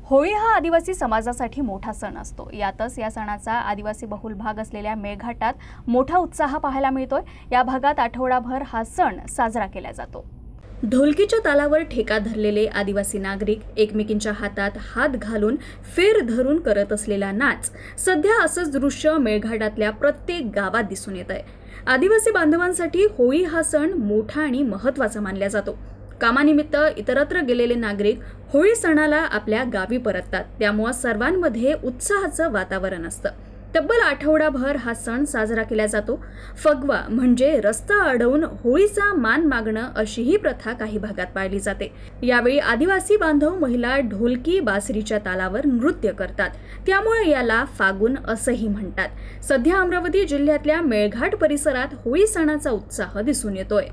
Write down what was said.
होळी हा आदिवासी समाजासाठी मोठा सण असतो। यातच या सणाचा आदिवासी बहुल भाग असलेल्या मेळघाटात मोठा उत्साह पाहायला मिळतोय। या भागात आठवडाभर हा सण साजरा केला जातो। ढोलकीच्या तालावर ठेका धरलेले आदिवासी नागरिक एकमेकींच्या हातात हात घालून फेर धरून करत असलेला नाच सध्या असंच दृश्य मेळघाटातल्या प्रत्येक गावात दिसून येत आहे। आदिवासी बांधवांसाठी होळी हा सण मोठा आणि महत्त्वाचा मानला जातो। कामानिमित्त इतरत्र गेलेले नागरिक होळी सणाला आपल्या गावी परततात, त्यामुळे सर्वांमध्ये उत्साहाचं वातावरण असतं। तब्बल आठवडाभर हा सण साजरा केला जातो। फगवा म्हणजे रस्ता अडवून होळीचा मान मागणं अशी ही प्रथा काही भागात पाळली जाते। यावेळी आदिवासी बांधव महिला ढोलकी बासरीच्या तालावर नृत्य करतात, त्यामुळे याला फागुन असंही म्हणतात। सध्या अमरावती जिल्ह्यातल्या मेळघाट परिसरात होळी सणाचा उत्साह दिसून येतोय।